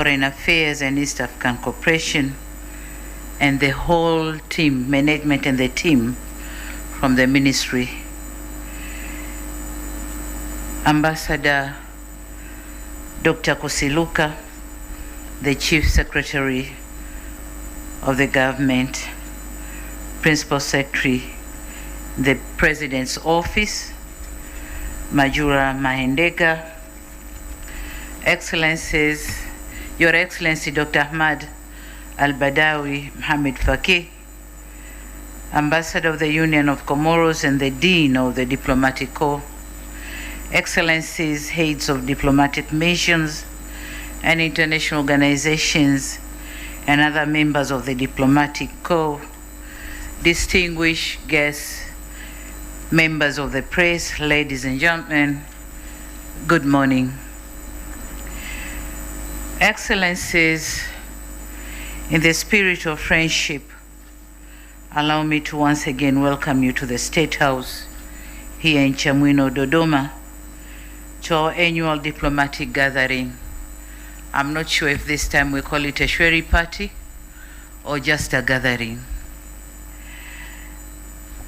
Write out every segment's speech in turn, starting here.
Foreign Affairs and East African Cooperation, and the whole team, management and the team from the ministry. Ambassador Dr. Kusiluka, the Chief Secretary of the government, Principal Secretary, the President's Office, Majura Mahendega, Excellencies, Your Excellency Dr. Ahmad 𝒓𝒊𝒈𝒉𝒕𝒔, Ambassador of the Union of Comoros and the Dean of the Diplomatic Corps, Excellencies, heads of diplomatic missions and international organizations, and other members of the Diplomatic Corps, distinguished guests, members of the press, ladies and gentlemen, good morning. Excellencies, in the spirit of friendship, allow me to once again welcome you to the State House here in Chamwino, Dodoma, to our annual diplomatic gathering. I'm not sure if this time we call it a Shweri party or just a gathering.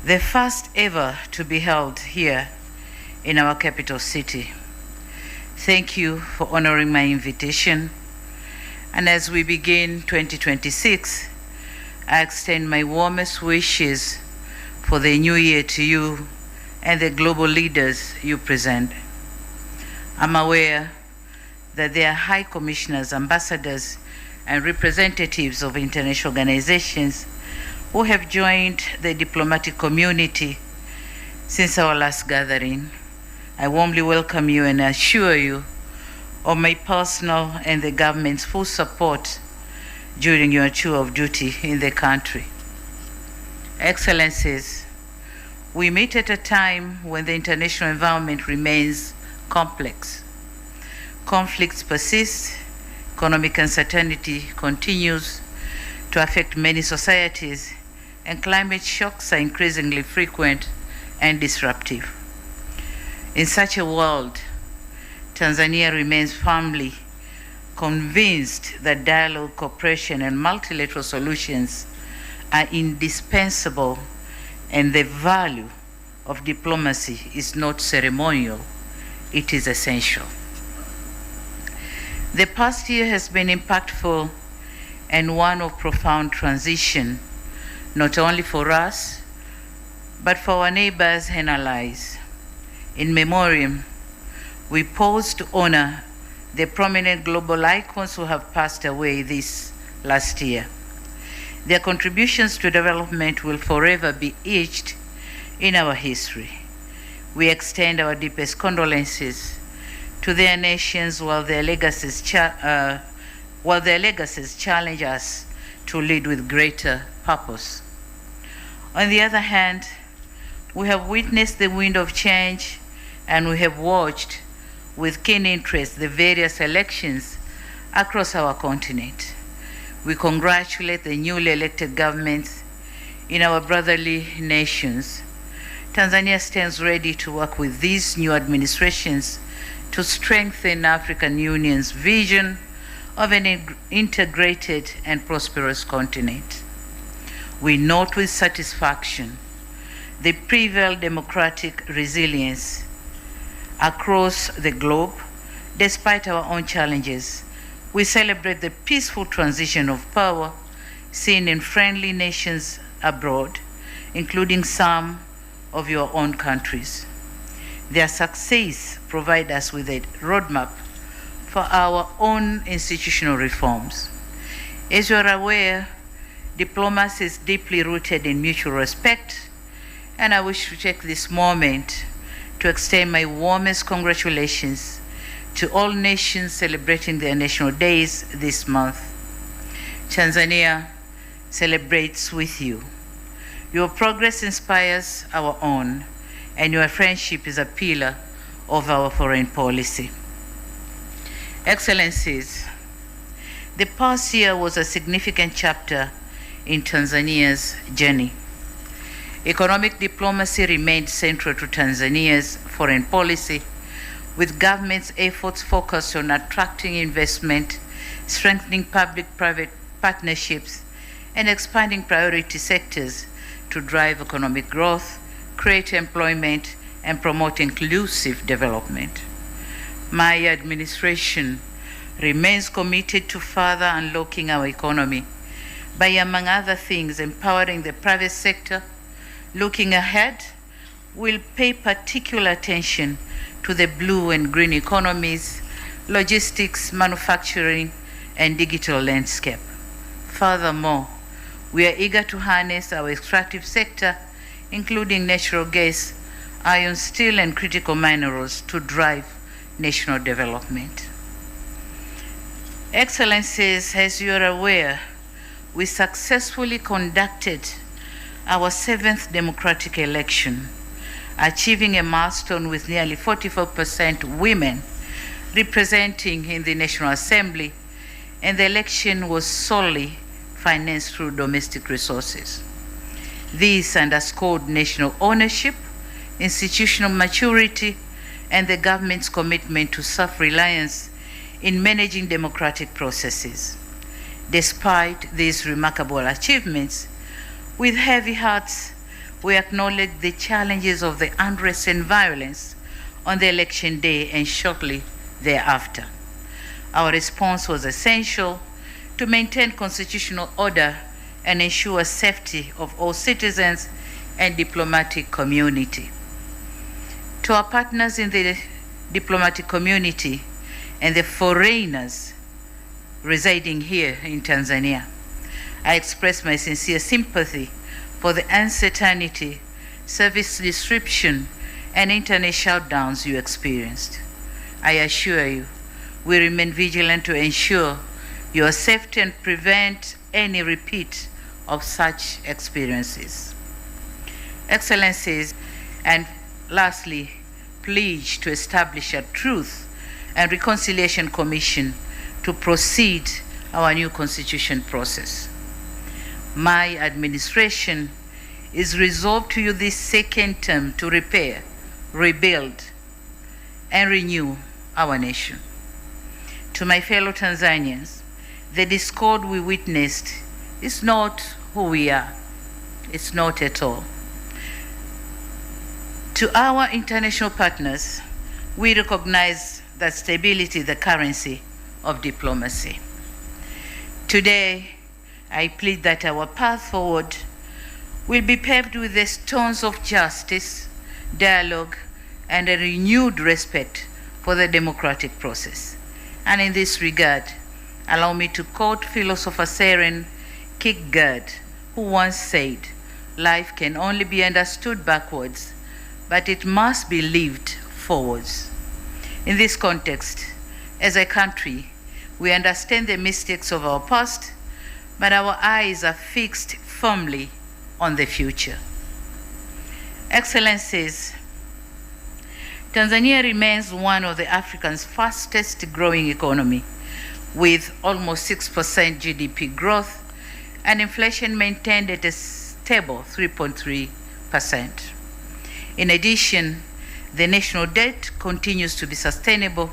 The first ever to be held here in our capital city. Thank you for honoring my invitation. And as we begin 2026, I extend my warmest wishes for the new year to you and the global leaders you present. I'm aware that there are high commissioners, ambassadors, and representatives of international organizations who have joined the diplomatic community since our last gathering. I warmly welcome you and assure you of my personal and the government's full support during your tour of duty in the country. Excellencies, we meet at a time when the international environment remains complex. Conflicts persist, economic uncertainty continues to affect many societies, and climate shocks are increasingly frequent and disruptive. In such a world, Tanzania remains firmly convinced that dialogue, cooperation, and multilateral solutions are indispensable, and the value of diplomacy is not ceremonial, it is essential. The past year has been impactful and one of profound transition, not only for us, but for our neighbors and allies. In memoriam, we pause to honor the prominent global icons who have passed away this last year. Their contributions to development will forever be etched in our history. We extend our deepest condolences to their nations while their legacies challenge us to lead with greater purpose. On the other hand, we have witnessed the wind of change, and we have watched with keen interest the various elections across our continent. We congratulate the newly elected governments in our brotherly nations. Tanzania stands ready to work with these new administrations to strengthen African Union's vision of an integrated and prosperous continent. We note with satisfaction the prevailed democratic resilience across the globe. Despite our own challenges, we celebrate the peaceful transition of power seen in friendly nations abroad, including some of your own countries. Their success provides us with a roadmap for our own institutional reforms. As you are aware, diplomacy is deeply rooted in mutual respect, and I wish to take this moment to extend my warmest congratulations to all nations celebrating their national days this month. Tanzania celebrates with you. Your progress inspires our own, and your friendship is a pillar of our foreign policy. Excellencies, the past year was a significant chapter in Tanzania's journey. Economic diplomacy remained central to Tanzania's foreign policy, with government's efforts focused on attracting investment, strengthening public-private partnerships, and expanding priority sectors to drive economic growth, create employment, and promote inclusive development. My administration remains committed to further unlocking our economy by, among other things, empowering the private sector. Looking ahead, we'll pay particular attention to the blue and green economies, logistics, manufacturing, and digital landscape. Furthermore, we are eager to harness our extractive sector, including natural gas, iron, steel, and critical minerals to drive national development. Excellencies, as you are aware, we successfully conducted our 7th democratic election, achieving a milestone with nearly 44% women representing in the National Assembly, and the election was solely financed through domestic resources. This underscored national ownership, institutional maturity, and the government's commitment to self-reliance in managing democratic processes. Despite these remarkable achievements, with heavy hearts, we acknowledge the challenges of the unrest and violence on the election day and shortly thereafter. Our response was essential to maintain constitutional order and ensure safety of all citizens and diplomatic community. To our partners in the diplomatic community and the foreigners residing here in Tanzania, I express my sincere sympathy for the uncertainty, service disruption, and internet shutdowns you experienced. I assure you, we remain vigilant to ensure your safety and prevent any repeat of such experiences. Excellencies, and lastly, pledge to establish a Truth and Reconciliation Commission to proceed our new constitution process. My administration is resolved to use this second term to repair, rebuild, and renew our nation. To my fellow Tanzanians, the discord we witnessed is not who we are. It's not at all. To our international partners, we recognize that stability is the currency of diplomacy. Today, I plead that our path forward will be paved with the stones of justice, dialogue, and a renewed respect for the democratic process. And in this regard, allow me to quote philosopher Søren Kierkegaard, who once said, "Life can only be understood backwards, but it must be lived forwards." In this context, as a country, we understand the mistakes of our past, but our eyes are fixed firmly on the future. Excellencies, Tanzania remains one of the Africa's fastest growing economy, with almost 6% GDP growth and inflation maintained at a stable 3.3%. In addition, the national debt continues to be sustainable,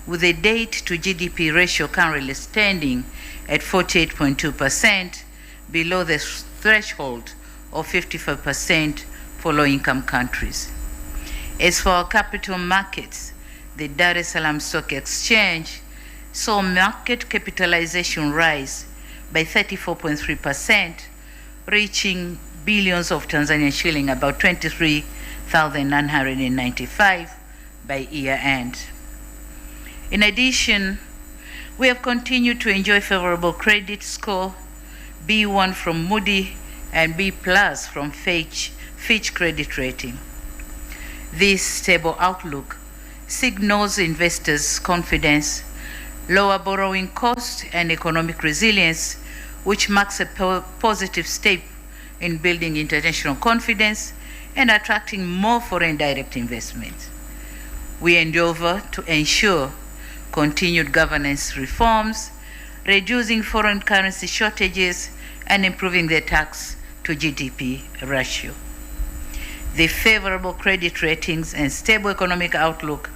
with a debt to GDP ratio currently standing at 48.2%, below the threshold of 55% for low-income countries. As for our capital markets, the Dar es Salaam Stock Exchange saw market capitalization rise by 34.3%, reaching billions of Tanzanian shilling, about 23,995 by year end. In addition, we have continued to enjoy favorable credit score, B1 from Moody and B+ from Fitch credit rating. This stable outlook signals investors' confidence, lower borrowing costs, and economic resilience, which marks a positive step in building international confidence and attracting more foreign direct investment. We endeavor to ensure continued governance reforms, reducing foreign currency shortages, and improving the tax to GDP ratio. The favorable credit ratings and stable economic outlook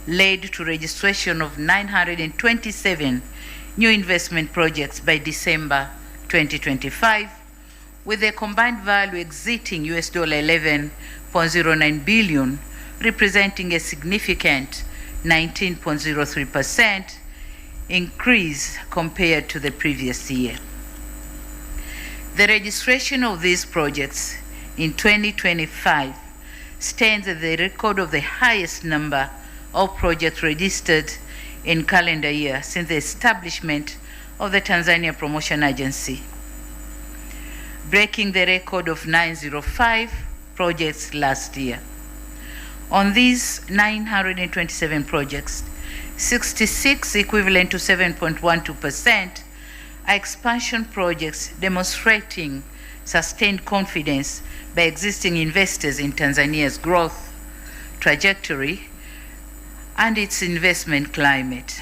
led to registration of 927 new investment projects by December 2025, with a combined value exceeding $11.09 billion, representing a significant 19.03% increase compared to the previous year. The registration of these projects in 2025 stands at the record of the highest number of projects registered in calendar year since the establishment of the Tanzania Promotion Agency, breaking the record of 905 projects last year. On these 927 projects, 66, equivalent to 7.12%, are expansion projects demonstrating sustained confidence by existing investors in Tanzania's growth trajectory and its investment climate.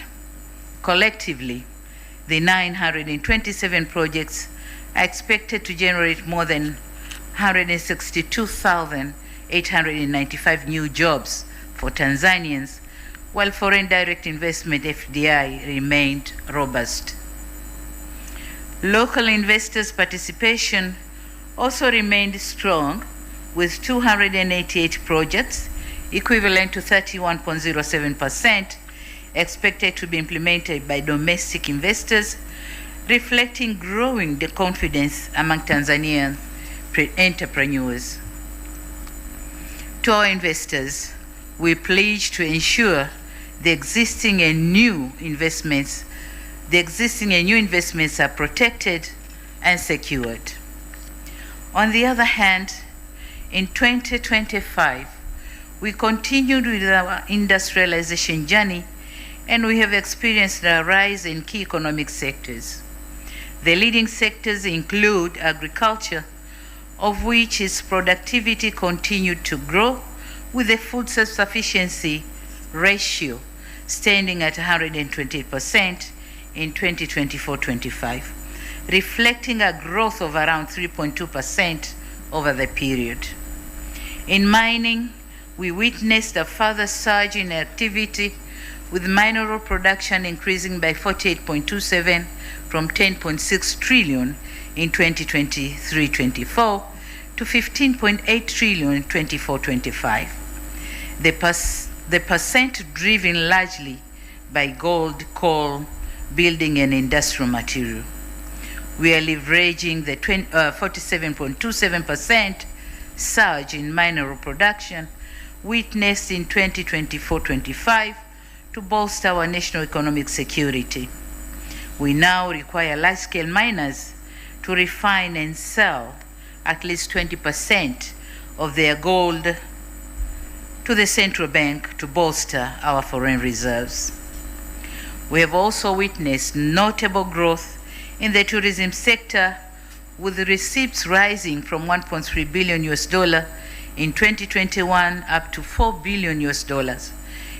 Collectively, the 927 projects are expected to generate more than 162,895 new jobs for Tanzanians, while foreign direct investment (FDI) remained robust. Local investors' participation also remained strong, with 288 projects, equivalent to 31.07%, expected to be implemented by domestic investors, reflecting growing confidence among Tanzanian entrepreneurs. To our investors, we pledge to ensure the existing and new investments are protected and secured. On the other hand, in 2025, we continued with our industrialization journey, and we have experienced a rise in key economic sectors. The leading sectors include agriculture, of which its productivity continued to grow, with the food self-sufficiency ratio standing at 120% in 2024-25, reflecting a growth of around 3.2% over the period. In mining, we witnessed a further surge in activity, with mineral production increasing by 48.27% from 10.6 trillion in 2023-24 to 15.8 trillion in 24-25. The percent driven largely by gold, coal, building and industrial material. We are leveraging the 47.27% surge in mineral production witnessed in 2024-25 to bolster our national economic security. We now require large-scale miners to refine and sell at least 20% of their gold to the central bank to bolster our foreign reserves. We have also witnessed notable growth in the tourism sector, with receipts rising from $1.3 billion in 2021 up to $4 billion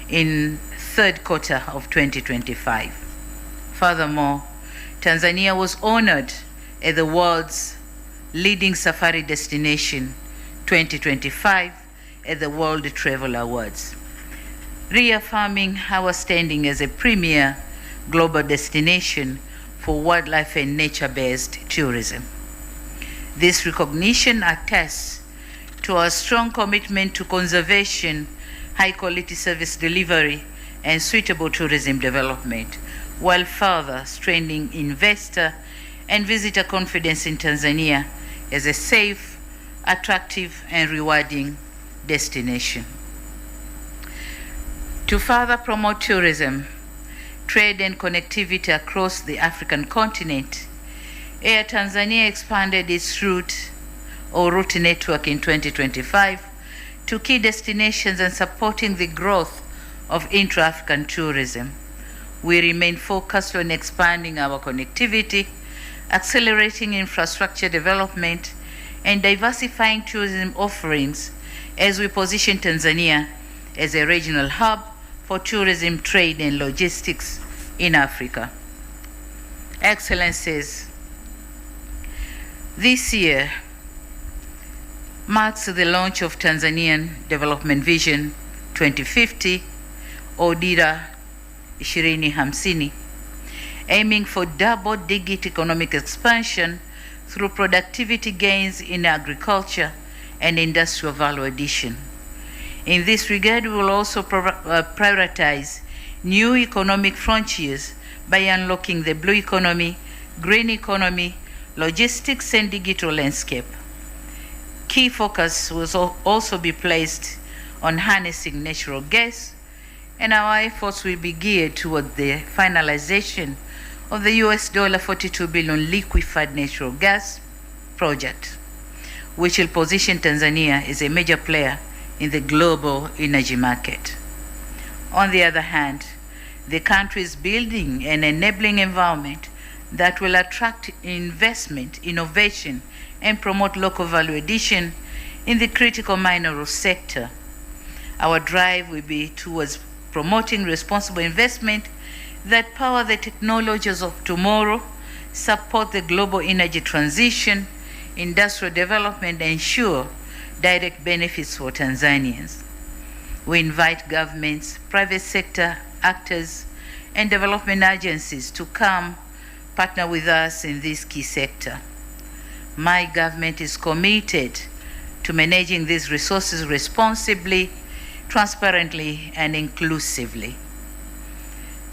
in third quarter of 2025. Furthermore, Tanzania was honored as the world's leading safari destination 2025 at the World Travel Awards, reaffirming our standing as a premier global destination for wildlife and nature-based tourism. This recognition attests to our strong commitment to conservation, high-quality service delivery, and suitable tourism development, while further strengthening investor and visitor confidence in Tanzania as a safe, attractive, and rewarding destination. To further promote tourism, trade, and connectivity across the African continent, Air Tanzania expanded its route network in 2025 to key destinations and supporting the growth of intra-African tourism. We remain focused on expanding our connectivity, accelerating infrastructure development, and diversifying tourism offerings as we position Tanzania as a regional hub for tourism, trade, and logistics in Africa. Excellencies, this year marks the launch of Tanzanian Development Vision 2050, or Dira 2050, aiming for double-digit economic expansion through productivity gains in agriculture and industrial value addition. In this regard, we will also prioritize new economic frontiers by unlocking the blue economy, green economy, logistics, and digital landscape. Key focus will also be placed on harnessing natural gas, and our efforts will be geared toward the finalization of the $42 billion liquefied natural gas project, which will position Tanzania as a major player in the global energy market. On the other hand, the country is building an enabling environment that will attract investment, innovation, and promote local value addition in the critical mineral sector. Our drive will be towards promoting responsible investment that power the technologies of tomorrow, support the global energy transition, industrial development, and ensure direct benefits for Tanzanians. We invite governments, private sector actors, and development agencies to come partner with us in this key sector. My government is committed to managing these resources responsibly, transparently, and inclusively.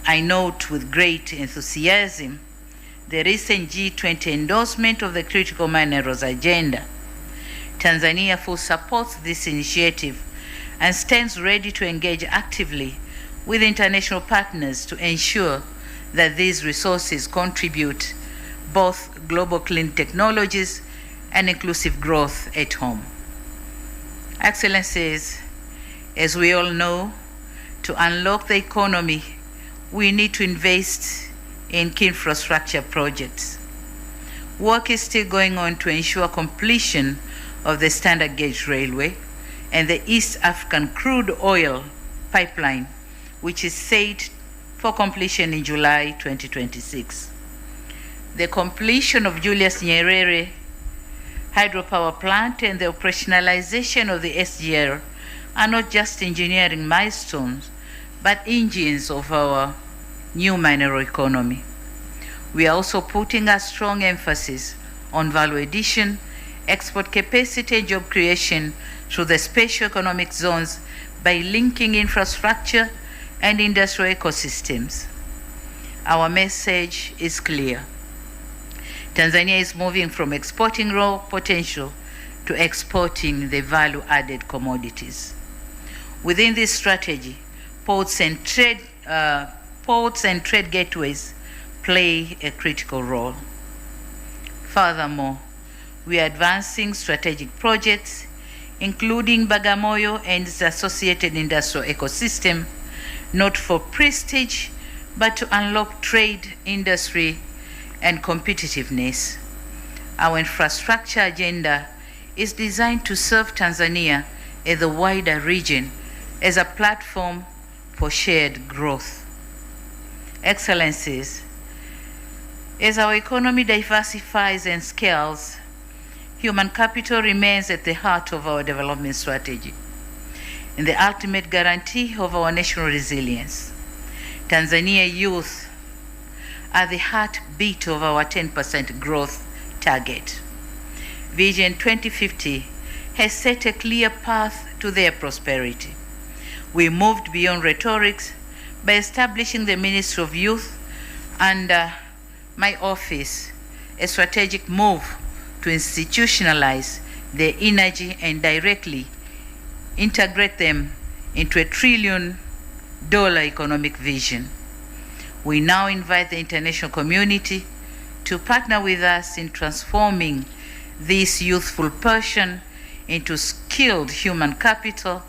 I note with great enthusiasm the recent G20 endorsement of the critical minerals agenda. Tanzania fully supports this initiative and stands ready to engage actively with international partners to ensure that these resources contribute both global clean technologies and inclusive growth at home. Excellencies, as we all know, to unlock the economy, we need to invest in key infrastructure projects. Work is still going on to ensure completion of the standard gauge railway and the East African crude oil pipeline, which is set for completion in July 2026. The completion of Julius Nyerere hydropower plant and the operationalization of the 𝒓𝒊𝒈𝒉𝒕 are not just engineering milestones, but engines of our new mineral economy. We are also putting a strong emphasis on value addition, export capacity, and job creation through the special economic zones by linking infrastructure and industrial ecosystems. Our message is clear. Tanzania is moving from exporting raw potential to exporting the value-added commodities. Within this strategy, ports and trade gateways play a critical role. Furthermore, we are advancing strategic projects, including Bagamoyo and its associated industrial ecosystem, not for prestige, but to unlock trade, industry, and competitiveness. Our infrastructure agenda is designed to serve Tanzania and the wider region as a platform for shared growth. Excellencies, as our economy diversifies and scales, human capital remains at the heart of our development strategy and the ultimate guarantee of our national resilience. Tanzania youth are the heartbeat of our 10% growth target. Vision 2050 has set a clear path to their prosperity. We moved beyond rhetorics by establishing the Ministry of Youth under my office, a strategic move to institutionalize their energy and directly integrate them into $1 trillion economic vision. We now invite the international community to partner with us in transforming this youthful passion into skilled human capital,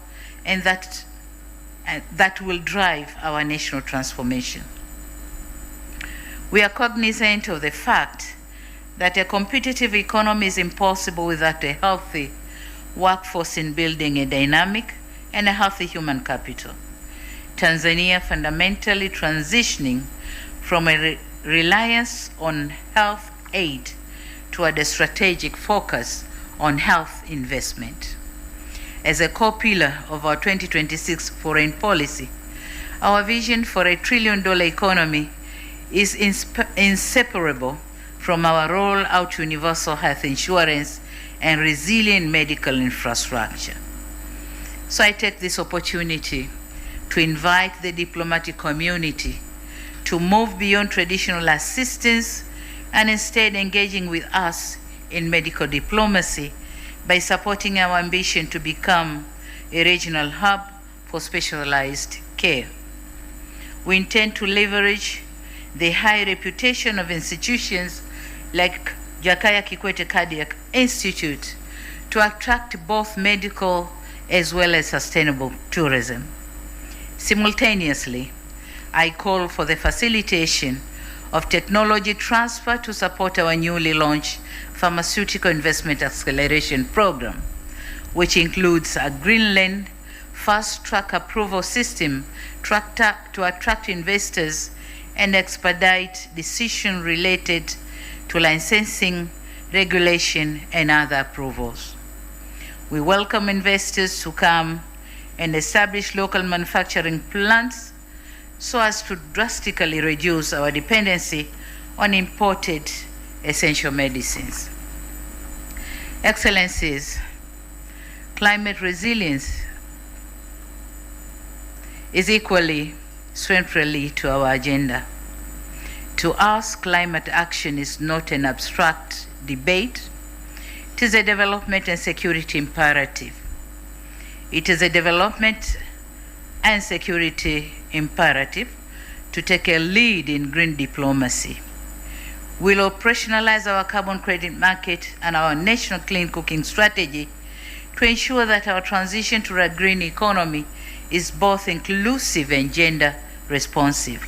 and that will drive our national transformation. We are cognizant of the fact that a competitive economy is impossible without a healthy workforce in building a dynamic and a healthy human capital. Tanzania fundamentally transitioning from a reliance on health aid toward a strategic focus on health investment. As a core pillar of our 2026 foreign policy, our vision for $1 trillion economy is inseparable from our rollout to universal health insurance and resilient medical infrastructure. So I take this opportunity to invite the diplomatic community to move beyond traditional assistance and instead engaging with us in medical diplomacy by supporting our ambition to become a regional hub for specialized care. We intend to leverage the high reputation of institutions like Jakaya Kikwete Cardiac Institute to attract both medical as well as sustainable tourism. Simultaneously, I call for the facilitation of technology transfer to support our newly launched Pharmaceutical Investment Acceleration Program, which includes a Greenland fast-track approval system to attract investors and expedite decisions related to licensing, regulation, and other approvals. We welcome investors to come and establish local manufacturing plants so as to drastically reduce our dependency on imported essential medicines. Excellencies, climate resilience is equally centrally to our agenda. To us, climate action is not an abstract debate. It is a development and security imperative. It is a development and security imperative to take a lead in green diplomacy. We'll operationalize our carbon credit market and our national clean cooking strategy to ensure that our transition to a green economy is both inclusive and gender responsive.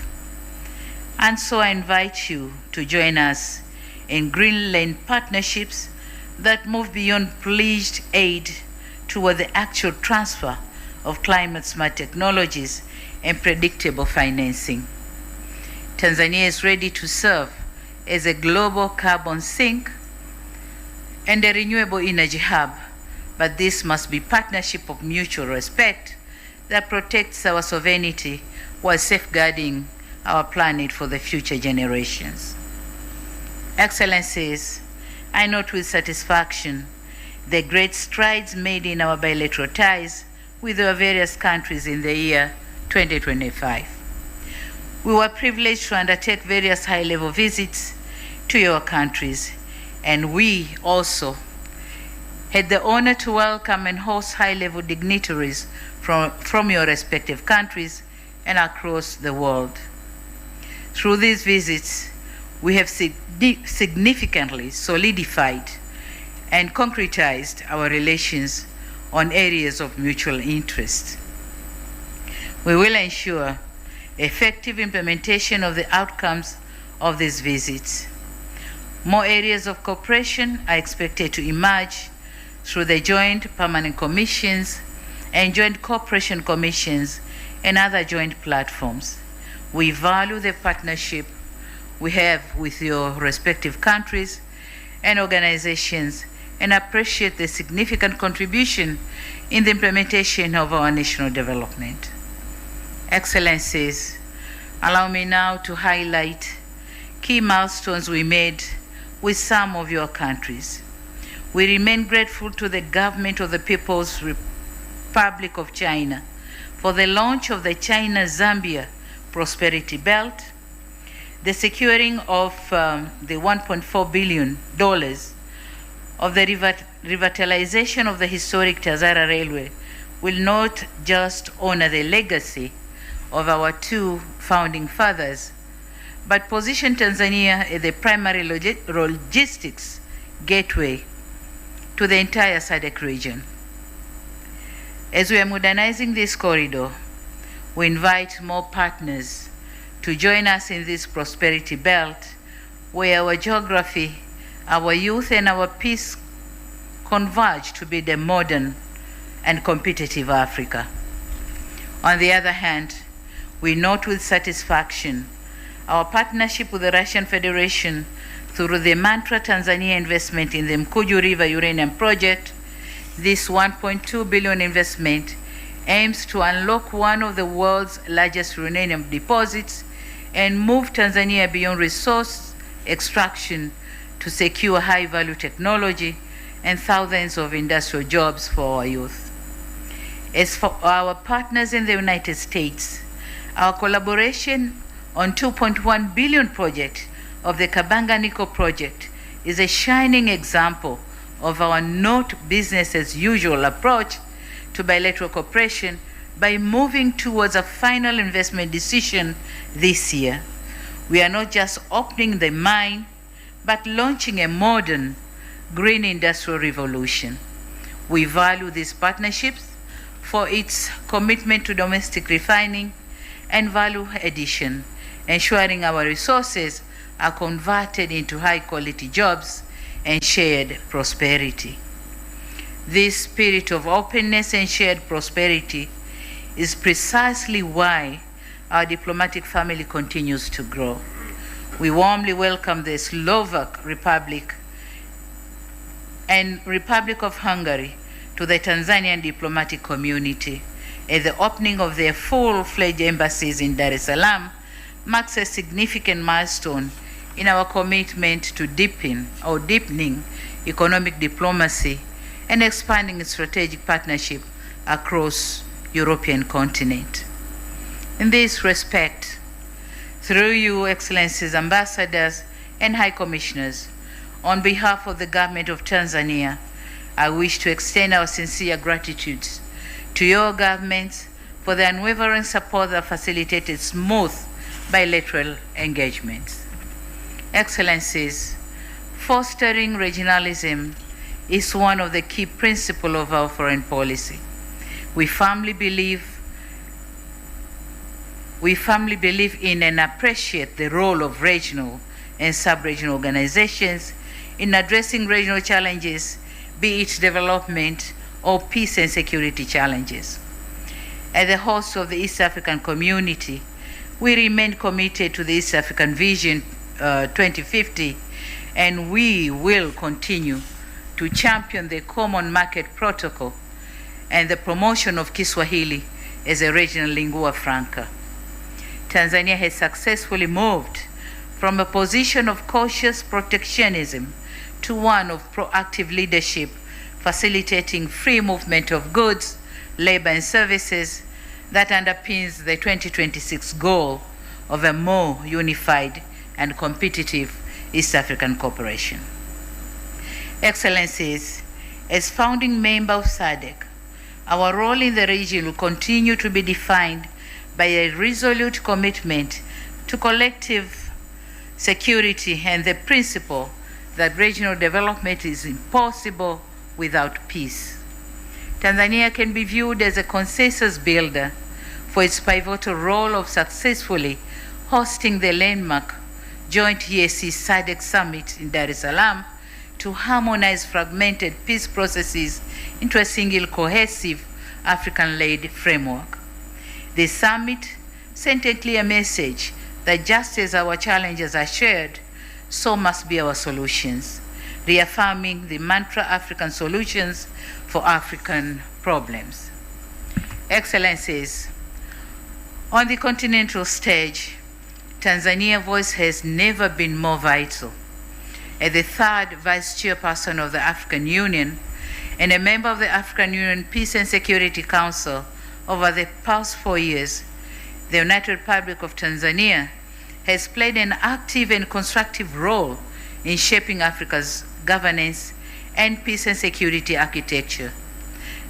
And so I invite you to join us in Greenland partnerships that move beyond pledged aid toward the actual transfer of climate-smart technologies and predictable financing. Tanzania is ready to serve as a global carbon sink and a renewable energy hub, but this must be partnership of mutual respect that protects our sovereignty while safeguarding our planet for the future generations. Excellencies, I note with satisfaction the great strides made in our bilateral ties with our various countries in the year 2025. We were privileged to undertake various high-level visits to your countries, and we also had the honor to welcome and host high-level dignitaries from your respective countries and across the world. Through these visits, we have significantly solidified and concretized our relations on areas of mutual interest. We will ensure effective implementation of the outcomes of these visits. More areas of cooperation are expected to emerge through the joint permanent commissions and joint cooperation commissions and other joint platforms. We value the partnership we have with your respective countries and organizations and appreciate the significant contribution in the implementation of our national development. Excellencies, allow me now to highlight key milestones we made with some of your countries. We remain grateful to the government of the People's Republic of China for the launch of the China-Zambia Prosperity Belt, the securing of the $1.4 billion of the revitalization of the historic 𝒓𝒊𝒈𝒉𝒕𝒔 Railway will not just honor the legacy of our two founding fathers, but position Tanzania as the primary logistics gateway to the entire SADC region. As we are modernizing this corridor, we invite more partners to join us in this prosperity belt where our geography, our youth, and our peace converge to be the modern and competitive Africa. On the other hand, we note with satisfaction our partnership with the Russian Federation through the Mantra Tanzania investment in the Mkuju River uranium project. This $1.2 billion investment aims to unlock one of the world's largest uranium deposits and move Tanzania beyond resource extraction to secure high-value technology and thousands of industrial jobs for our youth. As for our partners in the United States, our collaboration on $2.1 billion project of the Kabanga Nickel project is a shining example of our not business as usual approach to bilateral cooperation by moving towards a final investment decision this year. We are not just opening the mine, but launching a modern green industrial revolution. We value these partnerships for its commitment to domestic refining and value addition, ensuring our resources are converted into high-quality jobs and shared prosperity. This spirit of openness and shared prosperity is precisely why our diplomatic family continues to grow. We warmly welcome the Slovak Republic and Republic of Hungary to the Tanzanian diplomatic community, as the opening of their full-fledged embassies in Dar es Salaam marks a significant milestone in our commitment to deepening economic diplomacy and expanding strategic partnership across European continent. In this respect, through you, Excellencies, Ambassadors, and High Commissioners, on behalf of the Government of Tanzania, I wish to extend our sincere gratitude to your governments for the unwavering support that facilitated smooth bilateral engagements. Excellencies, fostering regionalism is one of the key principles of our foreign policy. We firmly believe in and appreciate the role of regional and sub-regional organizations in addressing regional challenges, be it development or peace and security challenges. As the host of the East African community, we remain committed to the East African Vision 2050, and we will continue to champion the Common Market Protocol and the promotion of Kiswahili as a regional lingua franca. Tanzania has successfully moved from a position of cautious protectionism to one of proactive leadership, facilitating free movement of goods, labor, and services that underpins the 2026 goal of a more unified and competitive East African cooperation. Excellencies, as founding member of SADC, our role in the region will continue to be defined by a resolute commitment to collective security and the principle that regional development is impossible without peace. Tanzania can be viewed as a consensus builder for its pivotal role of successfully hosting the landmark joint EAC SADC summit in Dar es Salaam to harmonize fragmented peace processes into a single cohesive African-led framework. This summit sent a clear message that just as our challenges are shared, so must be our solutions, reaffirming the mantra African solutions for African problems. Excellencies, on the continental stage, Tanzania's voice has never been more vital. As the third vice chairperson of the African Union and a member of the African Union Peace and Security Council over the past 4 years, the United Republic of Tanzania has played an active and constructive role in shaping Africa's governance and peace and security architecture.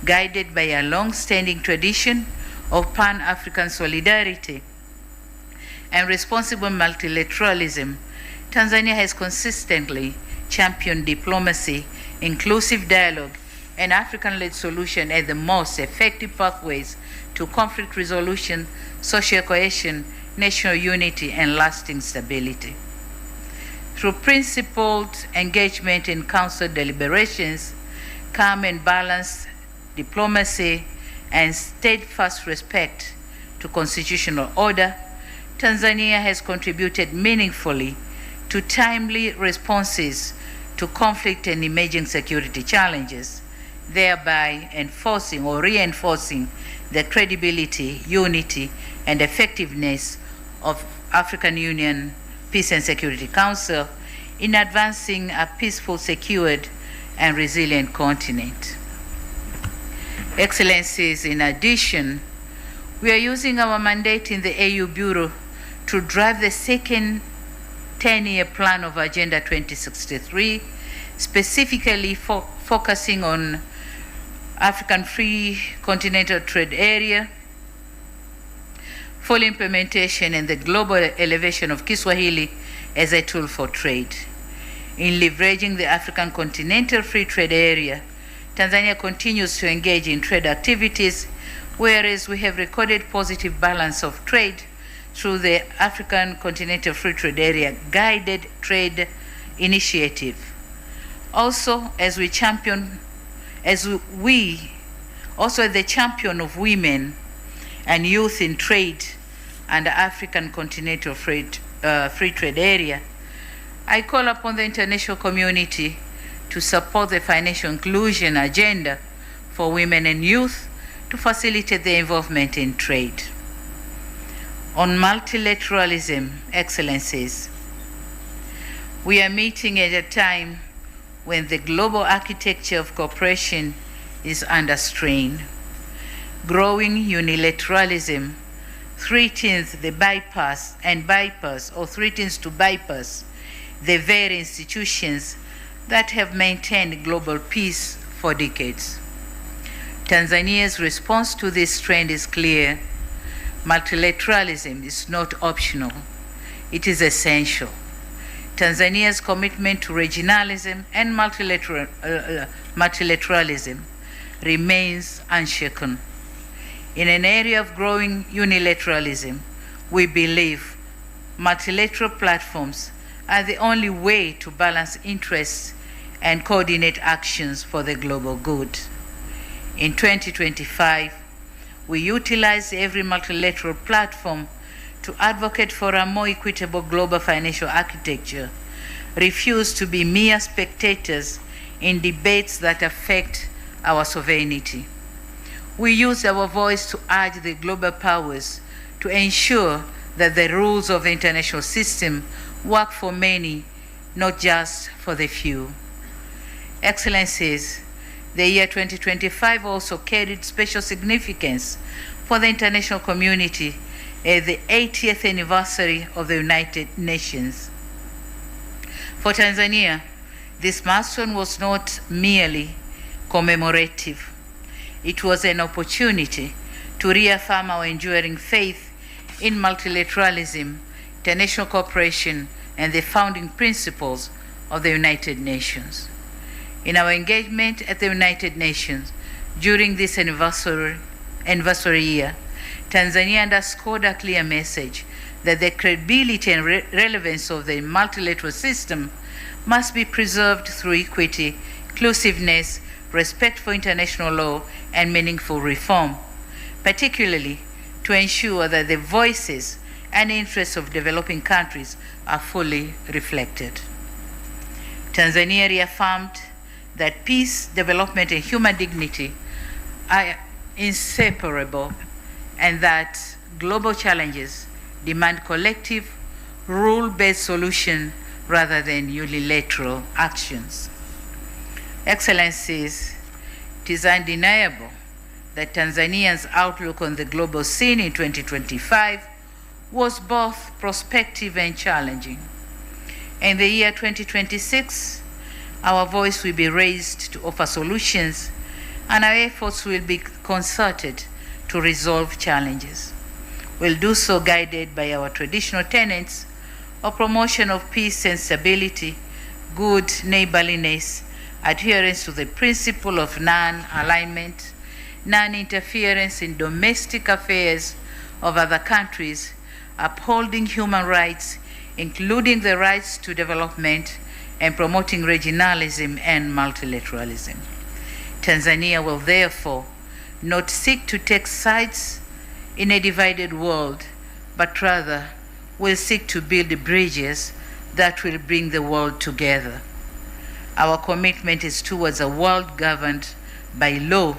Guided by a long-standing tradition of Pan-African solidarity and responsible multilateralism, Tanzania has consistently championed diplomacy, inclusive dialogue, and African-led solution as the most effective pathways to conflict resolution, social cohesion, national unity, and lasting stability. Through principled engagement in council deliberations, calm and balanced diplomacy, and steadfast respect to constitutional order, Tanzania has contributed meaningfully to timely responses to conflict and emerging security challenges, thereby enforcing or reinforcing the credibility, unity, and effectiveness of African Union Peace and Security Council in advancing a peaceful, secured, and resilient continent. Excellencies, in addition, we are using our mandate in the AU Bureau to drive the second 10-year plan of Agenda 2063, specifically focusing on African Free Continental Trade Area, full implementation and the global elevation of Kiswahili as a tool for trade. In leveraging the African Continental Free Trade Area, Tanzania continues to engage in trade activities, whereas we have recorded positive balance of trade through the African Continental Free Trade Area Guided Trade Initiative. Also, as the champion of women and youth in trade and the African Continental Free Trade Area, I call upon the international community to support the financial inclusion agenda for women and youth to facilitate their involvement in trade. On multilateralism, Excellencies, we are meeting at a time when the global architecture of cooperation is under strain. Growing unilateralism threatens the bypass the very institutions that have maintained global peace for decades. Tanzania's response to this trend is clear. Multilateralism is not optional, it is essential. Tanzania's commitment to regionalism and multilateralism remains unshaken. In an area of growing unilateralism, we believe multilateral platforms are the only way to balance interests and coordinate actions for the global good. In 2025, we utilize every multilateral platform to advocate for a more equitable global financial architecture, refuse to be mere spectators in debates that affect our sovereignty. We use our voice to urge the global powers to ensure that the rules of the international system work for many, not just for the few. Excellencies, the year 2025 also carried special significance for the international community as the 80th anniversary of the United Nations. For Tanzania, this milestone was not merely commemorative. It was an opportunity to reaffirm our enduring faith in multilateralism, international cooperation, and the founding principles of the United Nations. In our engagement at the United Nations during this anniversary year, Tanzania underscored a clear message that the credibility and relevance of the multilateral system must be preserved through equity, inclusiveness, respect for international law, and meaningful reform, particularly to ensure that the voices and interests of developing countries are fully reflected. Tanzania reaffirmed that peace, development, and human dignity are inseparable, and that global challenges demand collective, rule-based solutions rather than unilateral actions. Excellencies, it is undeniable that Tanzania's outlook on the global scene in 2025 was both prospective and challenging. In the year 2026, our voice will be raised to offer solutions, and our efforts will be concerted to resolve challenges. We'll do so guided by our traditional tenets of promotion of peace and stability, good neighborliness, adherence to the principle of non-alignment, non-interference in domestic affairs of other countries, upholding human rights, including the rights to development, and promoting regionalism and multilateralism. Tanzania will therefore not seek to take sides in a divided world, but rather will seek to build bridges that will bring the world together. Our commitment is towards a world governed by law,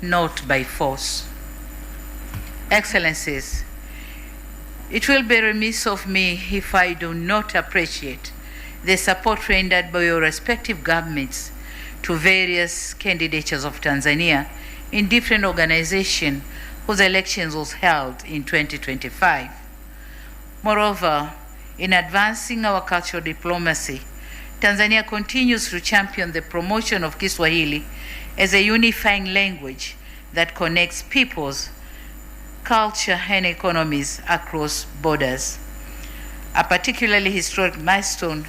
not by force. Excellencies, It will be remiss of me if I do not appreciate the support rendered by your respective governments to various candidatures of Tanzania in different organizations whose elections was held in 2025. Moreover, in advancing our cultural diplomacy, Tanzania continues to champion the promotion of Kiswahili as a unifying language that connects peoples, culture, and economies across borders. A particularly historic milestone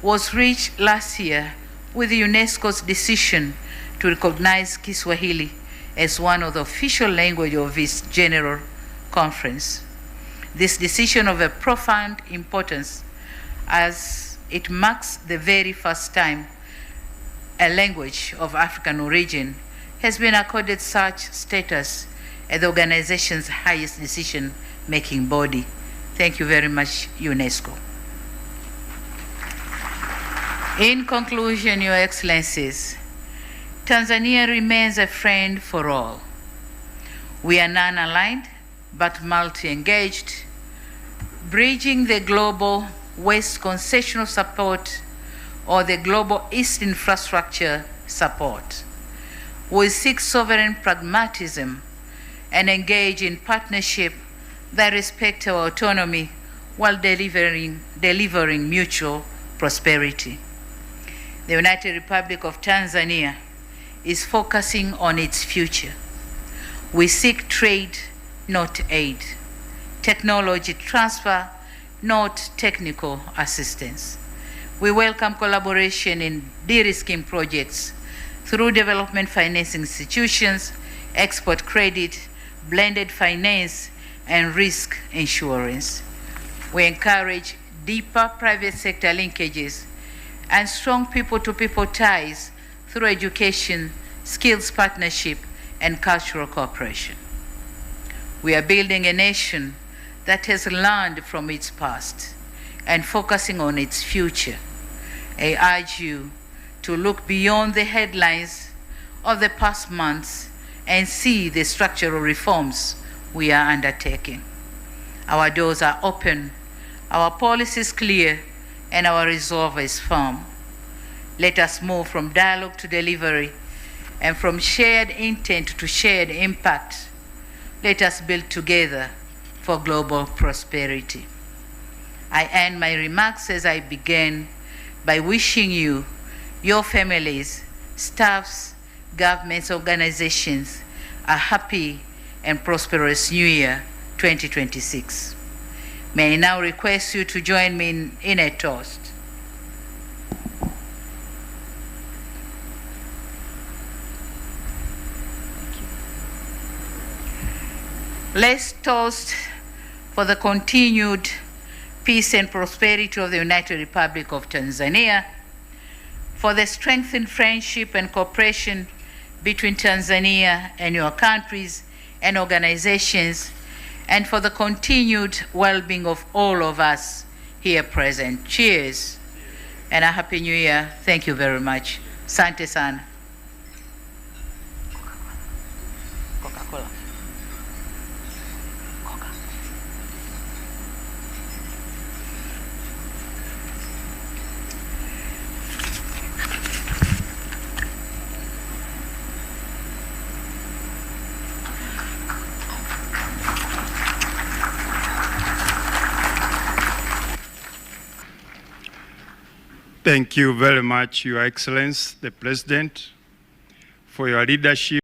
was reached last year with UNESCO's decision to recognize Kiswahili as one of the official languages of its General Conference. This decision of a profound importance, as it marks the very first time a language of African origin has been accorded such status at the organization's highest decision-making body. Thank you very much, UNESCO. In conclusion, Your Excellencies, Tanzania remains a friend for all. We are non-aligned but multi-engaged, bridging the global West concessional support or the global East infrastructure support. We seek sovereign pragmatism and engage in partnership that respect our autonomy while delivering mutual prosperity. The United Republic of Tanzania is focusing on its future. We seek trade, not aid, technology transfer, not technical assistance. We welcome collaboration in de-risking projects through development financing institutions, export credit, blended finance, and risk insurance. We encourage deeper private sector linkages and strong people-to-people ties through education, skills partnership, and cultural cooperation. We are building a nation that has learned from its past and focusing on its future. I urge you to look beyond the headlines of the past months and see the structural reforms we are undertaking. Our doors are open, our policy is clear, and our resolve is firm. Let us move from dialogue to delivery and from shared intent to shared impact. Let us build together for global prosperity. I end my remarks as I began by wishing you, your families, staffs, governments, organizations, a happy and prosperous New Year 2026. May I now request you to join me in a toast. Let's toast for the continued peace and prosperity of the United Republic of Tanzania, for the strengthened friendship and cooperation between Tanzania and your countries and organizations, and for the continued well-being of all of us here present. Cheers and a Happy New Year. Thank you very much. Asante sana. Coca-Cola. Thank you very much, Your Excellency, the President, for your leadership